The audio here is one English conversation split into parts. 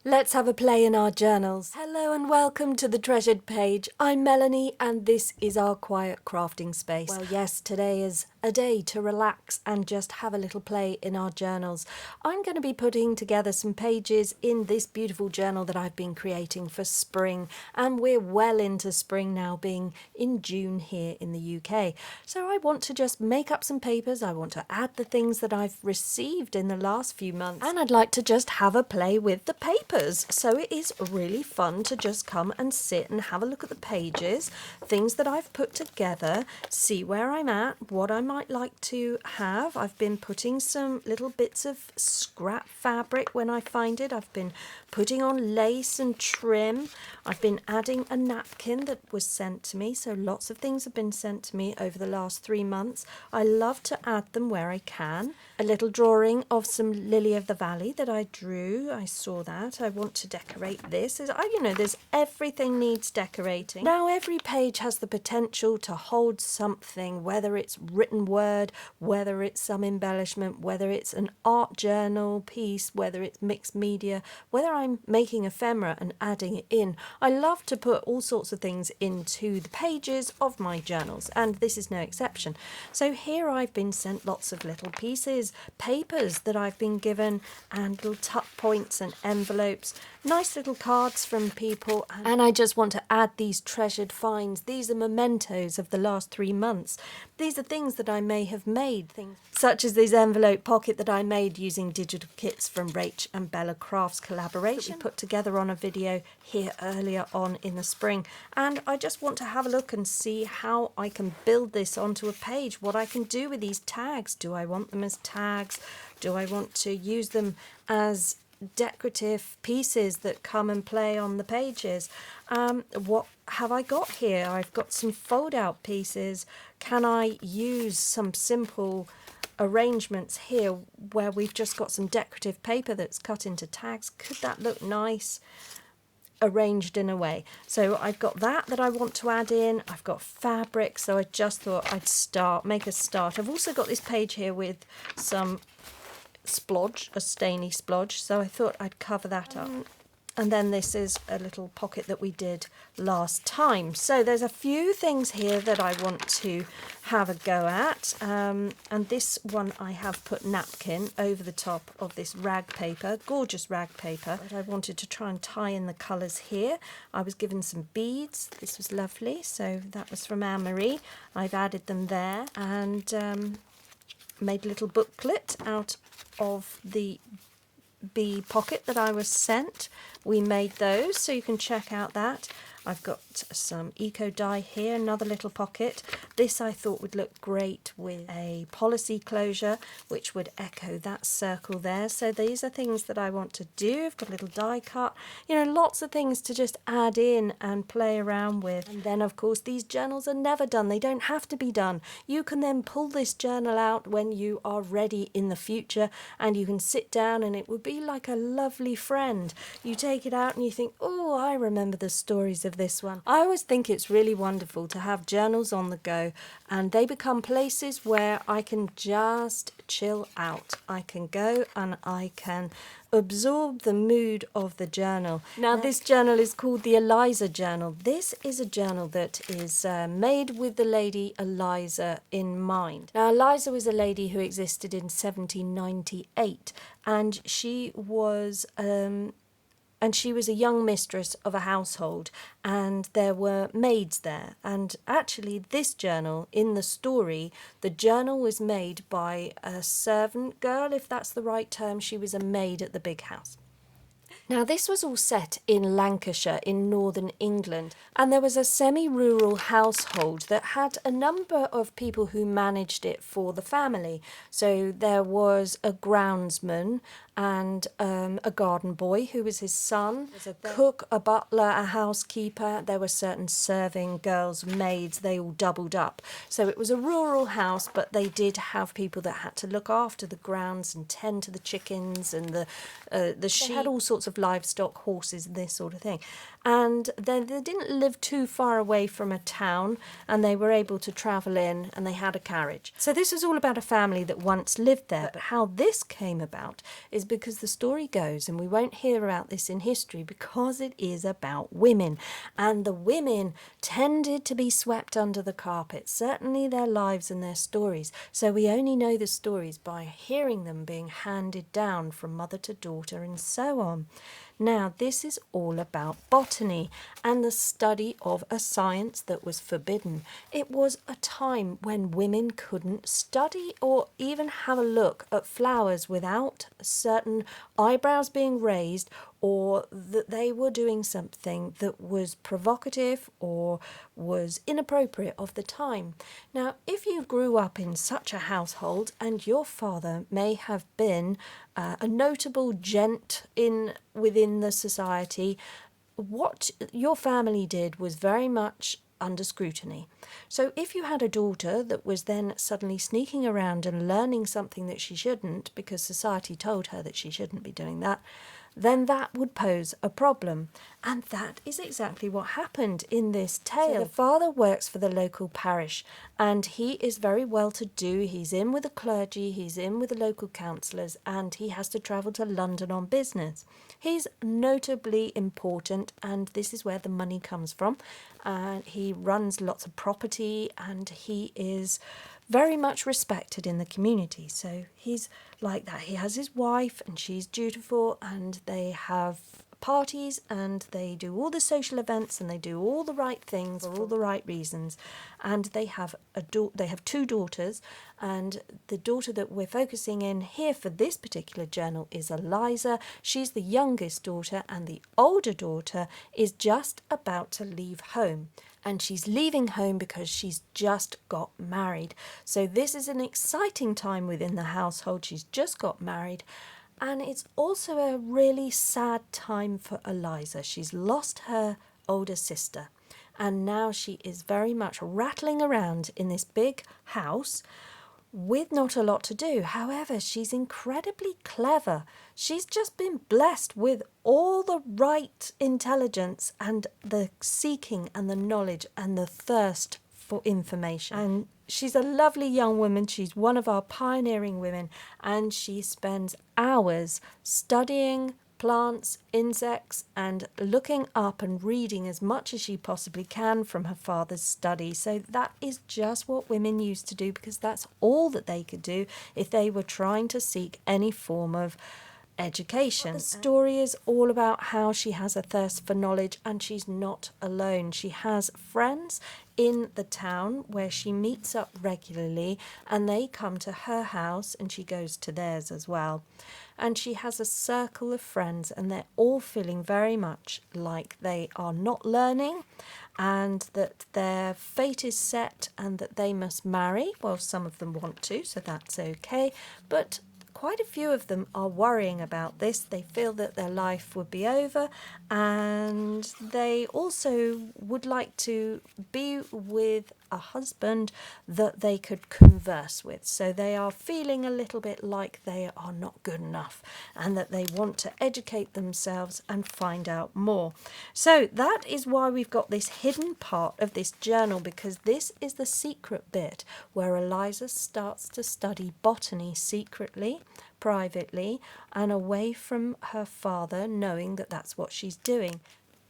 Let's have a play in our journals. Hello and welcome to the Treasured Page. I'm Melanie and this is our quiet crafting space. Well, yes, today is a day to relax and just have a little play in our journals. I'm going to be putting together some pages in this beautiful journal that I've been creating for spring, and we're well into spring now, being in June here in the UK. So I want to just make up some papers. I want to add the things that I've received in the last few months, and I'd like to just have a play with the papers. So it is really fun to just come and sit and have a look at the pages, things that I've put together, see where I'm at, what I might like to have. I've been putting some little bits of scrap fabric when I find it. I've been putting on lace and trim. I've been adding a napkin that was sent to me. So lots of things have been sent to me over the last 3 months. I love to add them where I can. A little drawing of some lily of the valley that I drew. I saw that. I want to decorate this. There's everything needs decorating. Now every page has the potential to hold something, whether it's written word, whether it's some embellishment, whether it's an art journal piece, whether it's mixed media, whether I'm making ephemera and adding it in. I love to put all sorts of things into the pages of my journals, and this is no exception. So here I've been sent lots of little pieces, papers that I've been given, and little tuck points and envelopes, nice little cards from people, and I just want to add these treasured finds. These are mementos of the last 3 months. These are things that I may have made, things such as this envelope pocket that I made using digital kits from Rach and Bella Crafts collaboration, put together on a video here earlier on in the spring. And I just want to have a look and see how I can build this onto a page, what I can do with these tags. Do I want them as tags? Do I want to use them as decorative pieces that come and play on the pages? What have I got here? I've got some fold out pieces. Can I use some simple arrangements here where we've just got some decorative paper that's cut into tags? Could that look nice arranged in a way? So I've got that I want to add in. I've got fabric, so I just thought I'd make a start. I've also got this page here with some splodge, a stainy splodge, so I thought I'd cover that up. And then this is a little pocket that we did last time. So there's a few things here that I want to have a go at. And this one I have put napkin over the top of this rag paper, gorgeous rag paper. But I wanted to try and tie in the colours here. I was given some beads. This was lovely. So that was from Anne-Marie. I've added them there, and made a little booklet out of the bee pocket that I was sent. We made those, so you can check out that. I've got some eco dye here, another little pocket. This I thought would look great with a policy closure, which would echo that circle there. So these are things that I want to do. I've got a little die cut, lots of things to just add in and play around with. And then of course these journals are never done. They don't have to be done. You can then pull this journal out when you are ready in the future, and you can sit down and it would be like a lovely friend. You take it out and you think, oh, I remember the stories of this one. I always think it's really wonderful to have journals on the go, and they become places where I can just chill out. I can go and I can absorb the mood of the journal. Now this journal is called the Eliza journal. This is a journal that is made with the lady Eliza in mind. Now Eliza was a lady who existed in 1798, and she was a young mistress of a household, and there were maids there. And actually this journal, in the story, the journal was made by a servant girl, if that's the right term. She was a maid at the big house. Now this was all set in Lancashire in northern England, and there was a semi-rural household that had a number of people who managed it for the family. So there was a groundsman and a garden boy who was his son, a cook, a butler, a housekeeper. There were certain serving girls, maids, they all doubled up. So it was a rural house, but they did have people that had to look after the grounds and tend to the chickens and the sheep. They had all sorts of livestock, horses, and this sort of thing. and then they didn't live too far away from a town, and they were able to travel in, and they had a carriage. So this was all about a family that once lived there. But how this came about is because the story goes, and we won't hear about this in history because it is about women, and the women tended to be swept under the carpet, certainly their lives and their stories. So we only know the stories by hearing them being handed down from mother to daughter and so on. Now, this is all about botany and the study of a science that was forbidden. It was a time when women couldn't study or even have a look at flowers without certain eyebrows being raised, or that they were doing something that was provocative or was inappropriate of the time. Now, if you grew up in such a household and your father may have been a notable gent within the society, what your family did was very much under scrutiny. So if you had a daughter that was then suddenly sneaking around and learning something that she shouldn't, because society told her that she shouldn't be doing that, then that would pose a problem. And that is exactly what happened in this tale. So the father works for the local parish, and he is very well to do. He's in with the clergy, he's in with the local councillors, and he has to travel to London on business. He's notably important, and this is where the money comes from. And he runs lots of property, and he is very much respected in the community. So he's like that. He has his wife, and she's dutiful, and they have parties, and they do all the social events, and they do all the right things for all the right reasons. And they have they have two daughters, and the daughter that we're focusing in here for this particular journal is Eliza. She's the youngest daughter, and the older daughter is just about to leave home. And she's leaving home because she's just got married. So this is an exciting time within the household. She's just got married. And it's also a really sad time for Eliza. She's lost her older sister. And now she is very much rattling around in this big house with not a lot to do. However, she's incredibly clever. She's just been blessed with all the right intelligence and the seeking and the knowledge and the thirst for information. And she's a lovely young woman. She's one of our pioneering women, and she spends hours studying plants, insects, and looking up and reading as much as she possibly can from her father's study. So that is just what women used to do, because that's all that they could do if they were trying to seek any form of education. The story is all about how she has a thirst for knowledge, and she's not alone. She has friends in the town where she meets up regularly, and they come to her house and she goes to theirs as well. And she has a circle of friends, and they're all feeling very much like they are not learning, and that their fate is set and that they must marry. Well, some of them want to, so that's okay. But quite a few of them are worrying about this. They feel that their life would be over, and they also would like to be with a husband that they could converse with. So they are feeling a little bit like they are not good enough, and that they want to educate themselves and find out more. So that is why we've got this hidden part of this journal, because this is the secret bit where Eliza starts to study botany secretly, privately, and away from her father, knowing that that's what she's doing.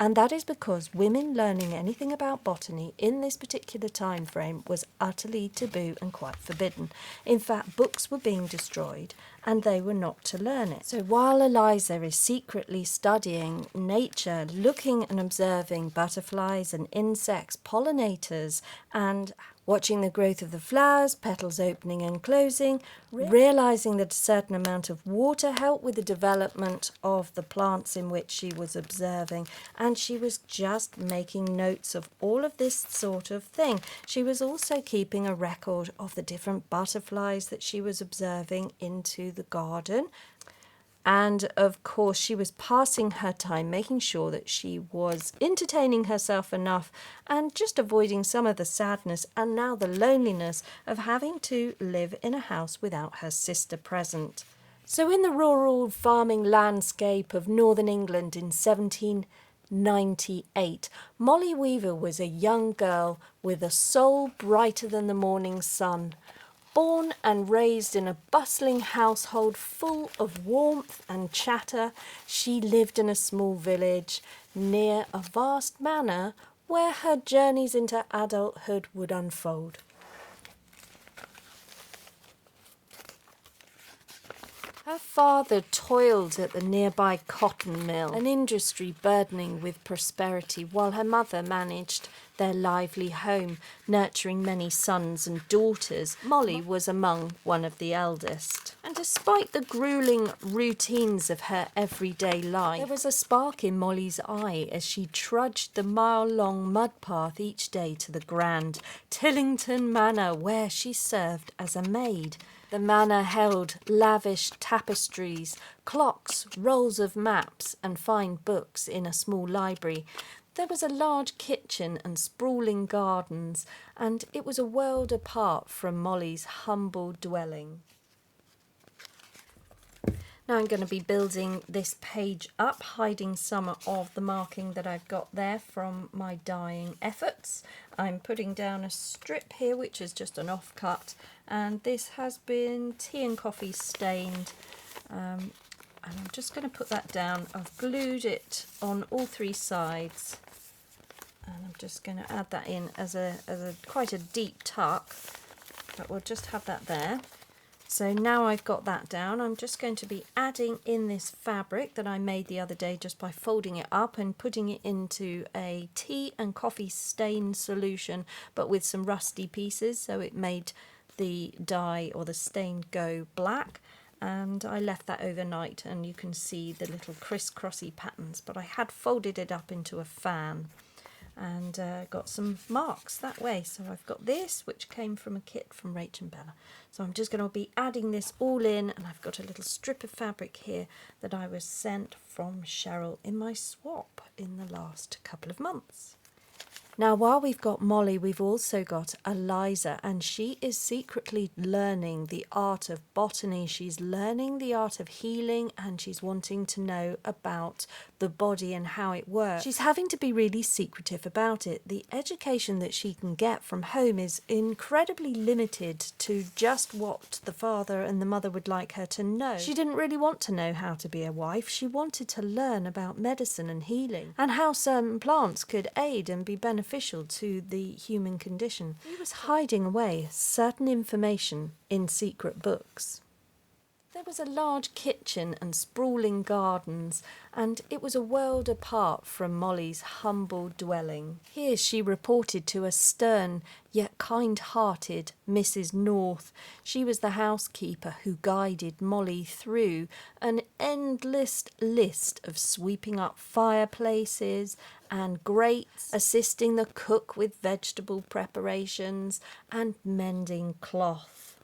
And that is because women learning anything about botany in this particular time frame was utterly taboo and quite forbidden. In fact, books were being destroyed, and they were not to learn it. So while Eliza is secretly studying nature, looking and observing butterflies and insects, pollinators, and watching the growth of the flowers, petals opening and closing, realizing that a certain amount of water helped with the development of the plants in which she was observing, and she was just making notes of all of this sort of thing. She was also keeping a record of the different butterflies that she was observing into the garden. And of course, she was passing her time making sure that she was entertaining herself enough and just avoiding some of the sadness and now the loneliness of having to live in a house without her sister present. So in the rural farming landscape of northern England in 17 1898. Molly Weaver was a young girl with a soul brighter than the morning sun. Born and raised in a bustling household full of warmth and chatter, she lived in a small village near a vast manor where her journeys into adulthood would unfold. Her father toiled at the nearby cotton mill, an industry burdening with prosperity, while her mother managed their lively home, nurturing many sons and daughters. Molly was among one of the eldest. And despite the grueling routines of her everyday life, there was a spark in Molly's eye as she trudged the mile-long mud path each day to the grand Tillington manor, where she served as a maid. The manor held lavish tapestries, clocks, rolls of maps, and fine books in a small library. There was a large kitchen and sprawling gardens, and it was a world apart from Molly's humble dwelling. Now I'm going to be building this page up, hiding some of the marking that I've got there from my dyeing efforts. I'm putting down a strip here, which is just an offcut, and this has been tea and coffee stained. And I'm just going to put that down. I've glued it on all three sides, and I'm just going to add that in as a quite a deep tuck, but we'll just have that there. So now I've got that down, I'm just going to be adding in this fabric that I made the other day just by folding it up and putting it into a tea and coffee stain solution, but with some rusty pieces, so it made the dye or the stain go black. And I left that overnight, and you can see the little crisscrossy patterns, but I had folded it up into a fan and got some marks that way. So I've got this, which came from a kit from Rach and Bella. So I'm just going to be adding this all in, and I've got a little strip of fabric here that I was sent from Cheryl in my swap in the last couple of months. Now, while we've got Molly, we've also got Eliza, and she is secretly learning the art of botany. She's learning the art of healing, and she's wanting to know about the body and how it works. She's having to be really secretive about it. The education that she can get from home is incredibly limited to just what the father and the mother would like her to know. She didn't really want to know how to be a wife. She wanted to learn about medicine and healing, and how certain plants could aid and be beneficial to the human condition. He was hiding away certain information in secret books. There was a large kitchen and sprawling gardens, and it was a world apart from Molly's humble dwelling. Here she reported to a stern yet kind-hearted Mrs. North. She was the housekeeper who guided Molly through an endless list of sweeping up fireplaces and grates, assisting the cook with vegetable preparations, and mending cloth.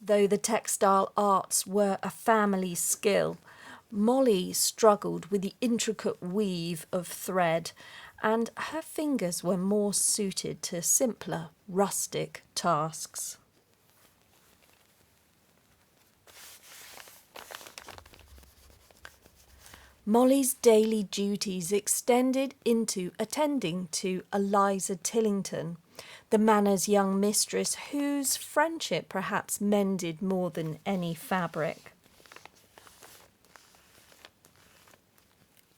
Though the textile arts were a family skill, Molly struggled with the intricate weave of thread, and her fingers were more suited to simpler, rustic tasks. Molly's daily duties extended into attending to Eliza Tillington, the manor's young mistress, whose friendship perhaps mended more than any fabric.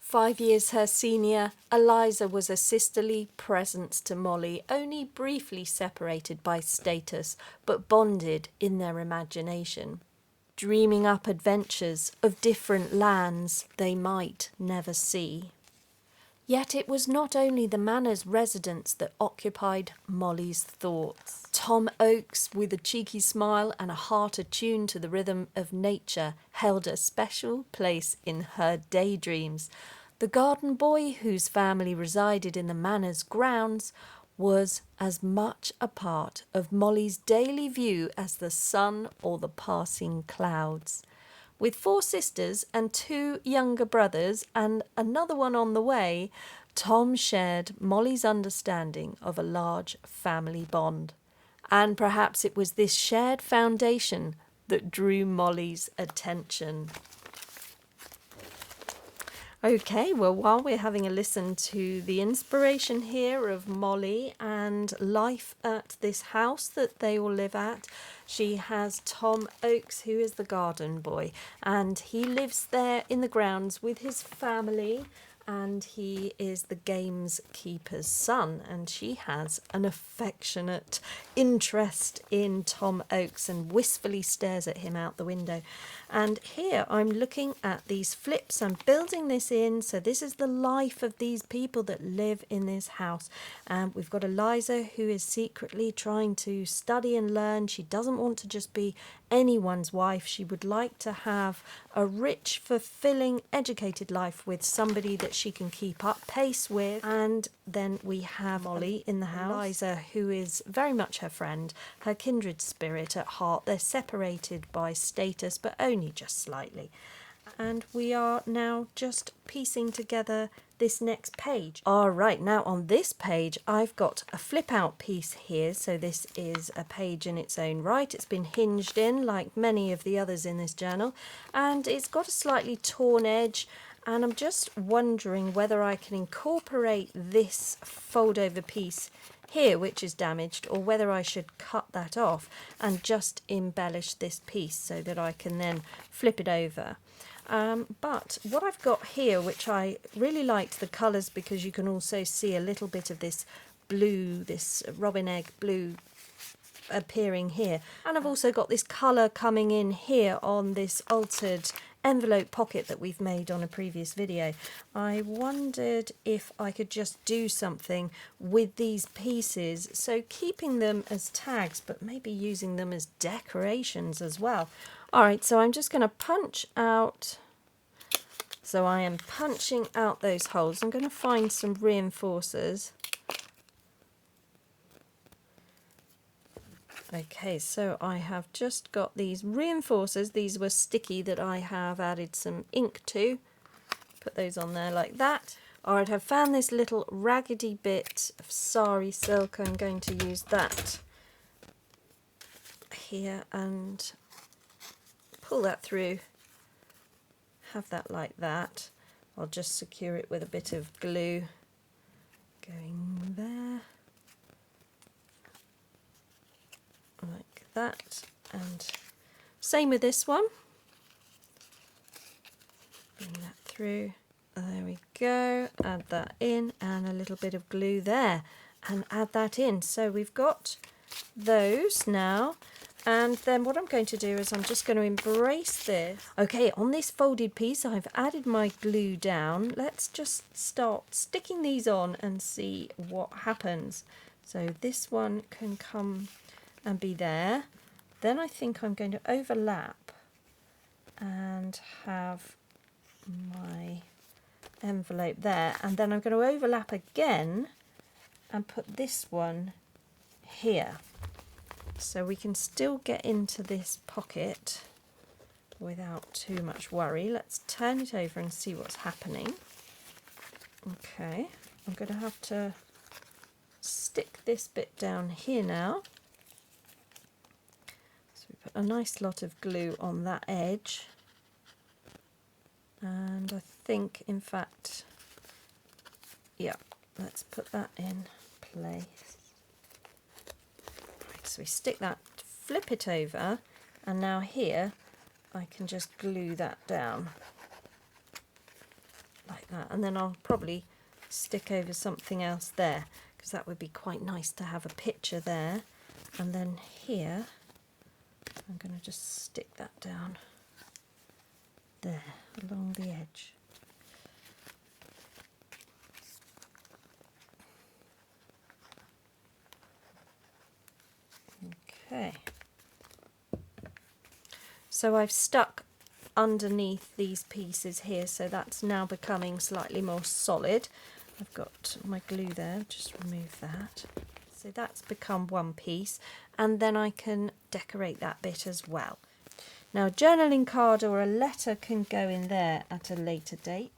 5 years her senior, Eliza was a sisterly presence to Molly, only briefly separated by status, but bonded in their imagination, dreaming up adventures of different lands they might never see. Yet it was not only the manor's residents that occupied Molly's thoughts. Tom Oakes, with a cheeky smile and a heart attuned to the rhythm of nature, held a special place in her daydreams. The garden boy, whose family resided in the manor's grounds, was as much a part of Molly's daily view as the sun or the passing clouds. With 4 sisters and 2 younger brothers and another one on the way, Tom shared Molly's understanding of a large family bond. And perhaps it was this shared foundation that drew Molly's attention. Okay, well, while we're having a listen to the inspiration here of Molly and life at this house that they all live at, she has Tom Oakes, who is the garden boy, and he lives there in the grounds with his family, and he is the gamekeeper's son, and she has an affectionate interest in Tom Oakes and wistfully stares at him out the window. And here I'm looking at these flips. I'm building this in, so this is the life of these people that live in this house. And we've got Eliza, who is secretly trying to study and learn. She doesn't want to just be anyone's wife. She would like to have a rich, fulfilling, educated life with somebody that she can keep up pace with. And then we have Molly in the house, Eliza, who is very much her friend, her kindred spirit at heart. They're separated by status, but only just slightly. And we are now just piecing together this next page. All right, now on this page I've got a flip out piece here, so this is a page in its own right. It's been hinged in like many of the others in this journal, and it's got a slightly torn edge, and I'm just wondering whether I can incorporate this fold over piece here, which is damaged, or whether I should cut that off and just embellish this piece so that I can then flip it over. But what I've got here, which I really liked the colours, because you can also see a little bit of this blue, this robin egg blue appearing here. And I've also got this colour coming in here on this altered envelope pocket that we've made on a previous video. I wondered if I could just do something with these pieces, so keeping them as tags but maybe using them as decorations as well. Alright, so I'm just going to punch out, so I am punching out those holes. I'm going to find some reinforcers. Okay, so I have just got these reinforcers. These were sticky that I have added some ink to. Put those on there like that. Alright, I've found this little raggedy bit of sari silk. I'm going to use that here and pull that through. Have that like that. I'll just secure it with a bit of glue going there. Like that, and same with this one. Bring that through. There we go. Add that in, and a little bit of glue there, and add that in. So we've got those now. And then what I'm going to do is I'm just going to embrace this. Okay, on this folded piece I've added my glue down. Let's just start sticking these on and see what happens. So this one can come and be there. Then I think I'm going to overlap and have my envelope there, and then I'm going to overlap again and put this one here, so we can still get into this pocket without too much worry. Let's turn it over and see what's happening. Okay, I'm going to have to stick this bit down here now. Put a nice lot of glue on that edge, and I think, in fact, yeah, let's put that in place. Right, so we stick that, flip it over, and now here I can just glue that down like that, and then I'll probably stick over something else there, because that would be quite nice to have a picture there. And then here I'm going to just stick that down there along the edge. Okay. So I've stuck underneath these pieces here, so that's now becoming slightly more solid. I've got my glue there, just remove that. So that's become one piece, and then I can decorate that bit as well. Now a journaling card or a letter can go in there at a later date.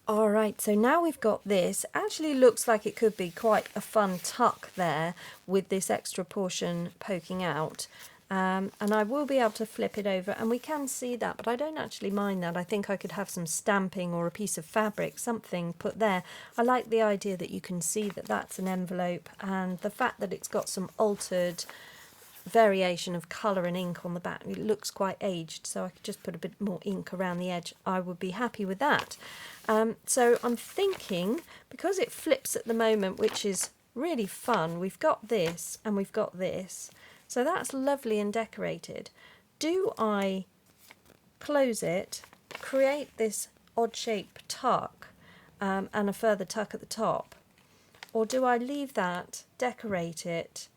Alright, so now we've got this. Actually looks like it could be quite a fun tuck there with this extra portion poking out. And I will be able to flip it over, and we can see that, but I don't actually mind that. I think I could have some stamping or a piece of fabric, something put there. I like the idea that you can see that that's an envelope, and the fact that it's got some altered variation of colour and ink on the back. It looks quite aged, so I could just put a bit more ink around the edge. I would be happy with that. So I'm thinking, because it flips at the moment, which is really fun, we've got this and we've got this, so that's lovely and decorated. Do I close it, create this odd shape tuck and a further tuck at the top, or do I leave that, decorate it?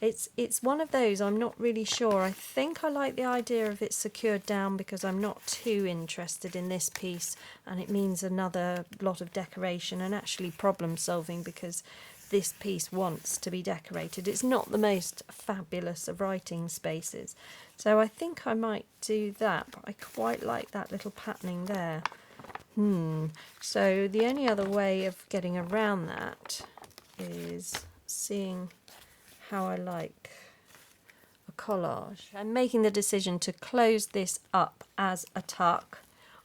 It's one of those, I'm not really sure. I think I like the idea of it secured down because I'm not too interested in this piece, and it means another lot of decoration and actually problem solving because this piece wants to be decorated. It's not the most fabulous of writing spaces, so I think I might do that, but I quite like that little patterning there. So the only other way of getting around that is seeing how I like a collage. I'm making the decision to close this up as a tuck.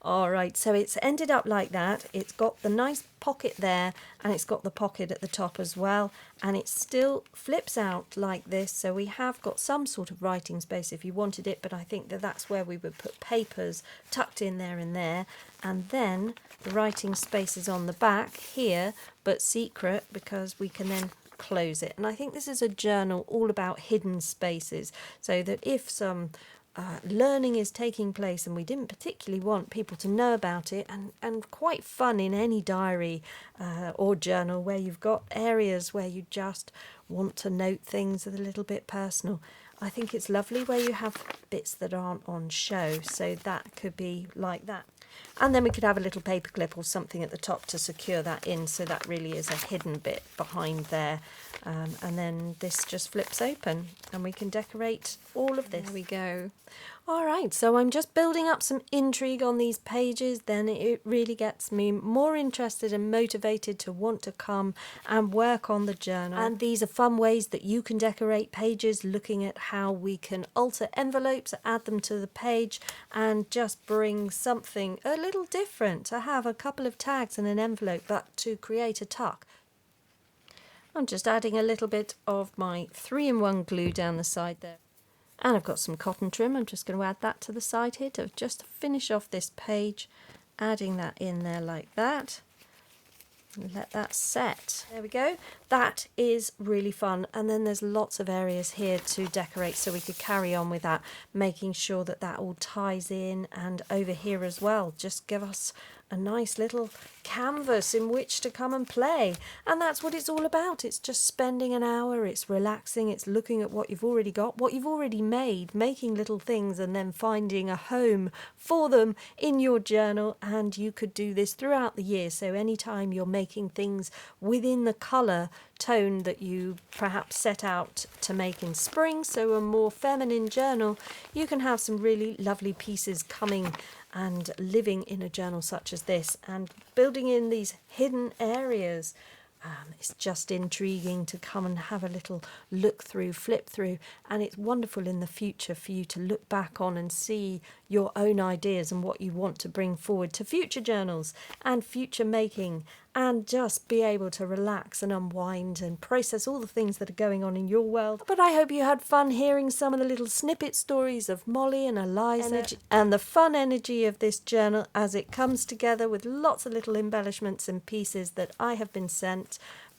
Alright, so it's ended up like that. It's got the nice pocket there, and it's got the pocket at the top as well, and it still flips out like this, so we have got some sort of writing space if you wanted it, but I think that that's where we would put papers tucked in there and there, and then the writing space is on the back here, but secret because we can then close it. And I think this is a journal all about hidden spaces, so that if some learning is taking place and we didn't particularly want people to know about it, and quite fun in any diary or journal where you've got areas where you just want to note things that are a little bit personal. I think it's lovely where you have bits that aren't on show, so that could be like that. And then we could have a little paper clip or something at the top to secure that in, so that really is a hidden bit behind there. And then this just flips open and we can decorate all of this. There we go. All right, so I'm just building up some intrigue on these pages, then it really gets me more interested and motivated to want to come and work on the journal. And these are fun ways that you can decorate pages, looking at how we can alter envelopes, add them to the page, and just bring something a little different, to have a couple of tags and an envelope, but to create a tuck. I'm just adding a little bit of my 3-in-1 glue down the side there. And I've got some cotton trim. I'm just going to add that to the side here to just finish off this page, adding that in there like that. And let that set. There we go. That is really fun. And then there's lots of areas here to decorate, so we could carry on with that, making sure that that all ties in, and over here as well. Just give us a nice little canvas in which to come and play. And that's what it's all about. It's just spending an hour, it's relaxing, it's looking at what you've already got, what you've already made, making little things, and then finding a home for them in your journal. And you could do this throughout the year, so anytime you're making things within the colour tone that you perhaps set out to make in spring, so a more feminine journal, you can have some really lovely pieces coming and living in a journal such as this, and building in these hidden areas. It's just intriguing to come and have a little look through, flip through, and it's wonderful in the future for you to look back on and see your own ideas and what you want to bring forward to future journals and future making, and just be able to relax and unwind and process all the things that are going on in your world. But I hope you had fun hearing some of the little snippet stories of Molly and Eliza, and the fun energy of this journal as it comes together with lots of little embellishments and pieces that I have been sent.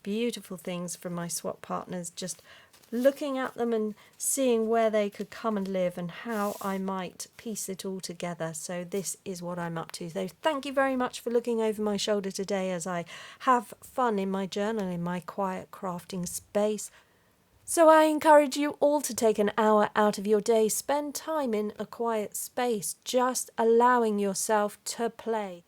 Beautiful things from my swap partners, just looking at them and seeing where they could come and live and how I might piece it all together. So this is what I'm up to. So thank you very much for looking over my shoulder today as I have fun in my journal, in my quiet crafting space. So I encourage you all to take an hour out of your day, spend time in a quiet space, just allowing yourself to play.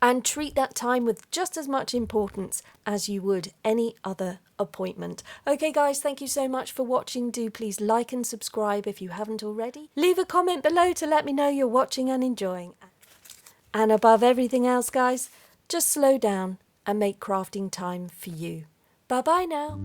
And treat that time with just as much importance as you would any other appointment. Okay guys, thank you so much for watching. Do please like and subscribe if you haven't already. Leave a comment below to let me know you're watching and enjoying. And above everything else guys, just slow down and make crafting time for you. Bye bye now.